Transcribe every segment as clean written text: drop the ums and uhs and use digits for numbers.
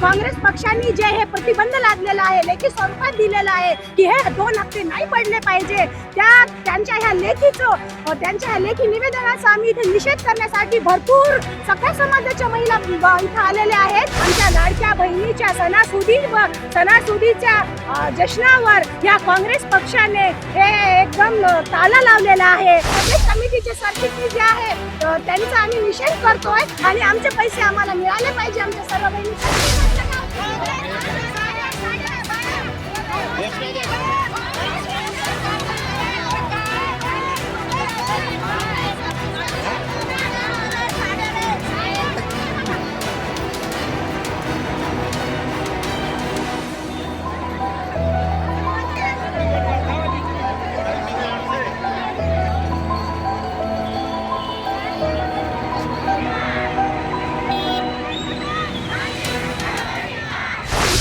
काँग्रेस पक्षांनी जे हे प्रतिबंध लादलेला आहे, लेखी स्वरूपात दिलेला आहे की हे 2 हप्ते नाही पडले पाहिजे, त्यांच्या ह्या लेखी निवेदनाचा आम्ही इथे निषेध करण्यासाठी भरपूर सगळ्या समाजाच्या महिला इथं आलेल्या आहेत। आमच्या लाडक्या बहिणीच्या सणासुदीच्या जश्नावर या काँग्रेस पक्षाने हे एकदम ताला लावलेला आहे। प्रदेश कमिटीचे सरचिटणीस जे आहे त्यांचा आम्ही निषेध करतोय आणि आमचे पैसे आम्हाला मिळाले पाहिजे। आमच्या सर्व बहिणी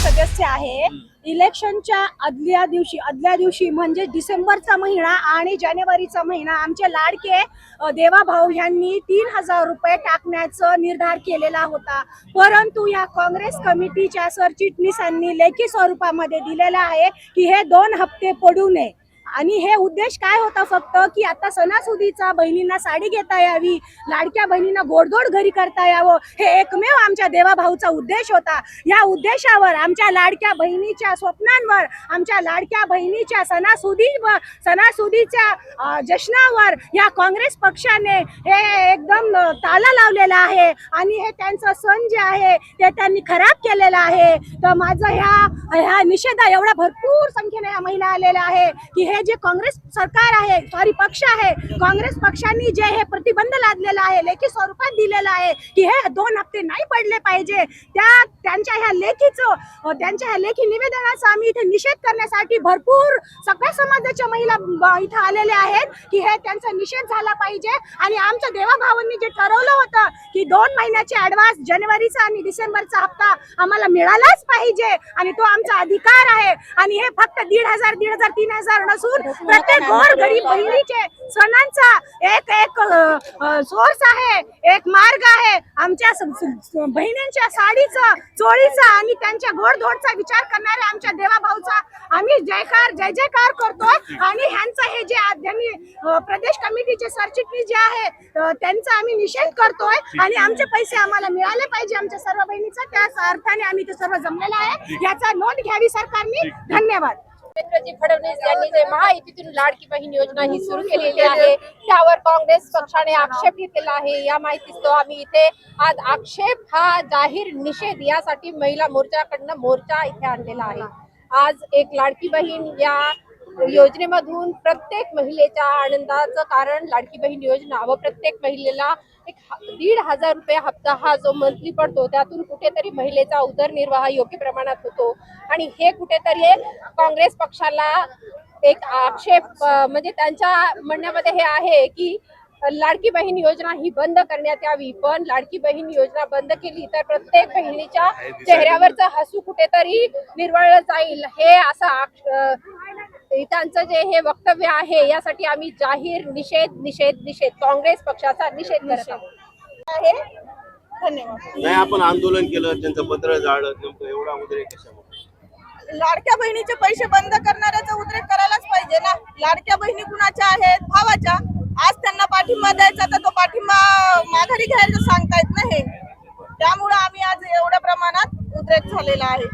सदस्य आहे। इलेक्शनच्या आदल्या दिवशी म्हणजे डिसेंबरचा महिना आणि जानेवारीचा महिना आमचे लाडके देवाभाऊ यांनी 3000 रुपये टाकण्याचा निर्धार केलेला होता, परंतु या काँग्रेस कमिटीच्या सरचिटणीसांनी लेखी स्वरूपामध्ये दिलेला आहे की हे 2 हप्ते पडू नये। आणि हे उद्देश काय होता फक्त की आता सणासुदीचा बहिणींना साडी घेता यावी, लाडक्या बहिणींना गोडधोड घरी करता यावं, हे एकमेव आमच्या देवाभाऊचा उद्देश होता। या उद्देशावर आमच्या लाडक्या बहिणीच्या स्वप्नांवर, आमच्या लाडक्या बहिणीच्या सणासुदीच्या जश्नावर या काँग्रेस पक्षाने हे एकदम ताला लावलेला आहे आणि हे त्यांचा सण जे आहे ते त्यांनी खराब केलेला आहे। तर माझं ह्या निषेधा एवढ्या भरपूर संख्येने या महिला आलेल्या आहे की हे जे काँग्रेस सरकार आहे पक्ष आहे, काँग्रेस पक्षांनी जे हे प्रतिबंध लादलेला आहे, लेखी स्वरूपात दिलेला आहे की हे 2 हप्ते नाही पडले पाहिजे, त्यांच्या ह्या लेखी निवेदनाचा आम्ही इथे निषेध करण्यासाठी भरपूर सगळ्या समाजाच्या महिला इथं आलेल्या आहेत की हे त्यांचा निषेध झाला पाहिजे। आणि आमच्या देवाभावांनी जे ठरवलं होतं की 2 महिन्याचे ऍडव्हान्स जानेवारीचा आणि डिसेंबरचा हप्ता आम्हाला मिळालाच पाहिजे आणि तो आमचा अधिकार आहे। आणि हे फक्त 1500, 3000 नसून प्रत्येक गोरगरीब बहिणीचे सणांचा एक सोर्स आहे, एक मार्ग आहे। आमच्या बहिणींच्या साडीचा, चोळीचा आणि त्यांच्या गोडधोडचा विचार करणाऱ्या आमच्या देवाभाऊचा आम्ही जय जयकार करतोय। आणि ह्यांचा हे जे त्यांनी प्रदेश कमिटीचे सरचिटणीस जे आहे त्यांचा आम्ही निषेध करतोय आणि आमचे पैसे आम्हाला मिळाले पाहिजे आमच्या सर्व बहिणीचा। त्याच अर्थाने आम्ही ते सर्व जमलेला आहे, याचा नोंद घ्यावी सरकारने। धन्यवाद। देवेंद्रजी फडणवीस यांनी जे महायुतीतून लाडकी बहीण योजना ही सुरू केलेली आहे त्यावर काँग्रेस पक्षाने आक्षेप घेतलेला आहे। या माहितीस्तव आम्ही इथे आज आक्षेप हा जाहीर निषेध यासाठी महिला मोर्चाकडनं मोर्चा इथे आणलेला आहे। आज एक लाडकी बहीण या योजनेमधून प्रत्येक महिलेच्या आनंदाचं कारण लाडकी बहीण योजना व प्रत्येक महिलेला 1500 रुपये हप्ता हा जो मंथली पडतो त्यातून कुठेतरी महिलेचा उदरनिर्वाह योग्य प्रमाणात होतो। आणि हे कुठेतरी काँग्रेस पक्षाला एक आक्षेप म्हणजे त्यांच्या म्हणण्यामध्ये हे आहे की लाडकी बहीण योजना ही बंद करण्यात यावी, पण लाडकी बहीण योजना बंद केली तर प्रत्येक बहिणीच्या चेहऱ्यावरचं हसू कुठेतरी निर्वळलं जाईल, हे असं त्यांचं जे हे वक्तव्य आहे यासाठी आम्ही जाहीर निषेध काँग्रेस पक्षाचा निषेध करत आहे। धन्यवाद। नाही, आपण आंदोलन केलं, त्यांचं पत्र जाळलं, नेमकं एवढा उद्रेक कशामुळे? लाडक्या बहिणीचे पैसे बंद करणाऱ्याचा उद्रेक करायलाच पाहिजे ना। लाडक्या बहिणी कुणाच्या आहेत? भावाच्या। आज त्यांना पाठिंबा द्यायचा तर तो पाठिंबा माघारी घ्यायचं सांगतायत ना हे, त्यामुळे आम्ही आज एवढ्या प्रमाणात उद्रेक झालेला आहे।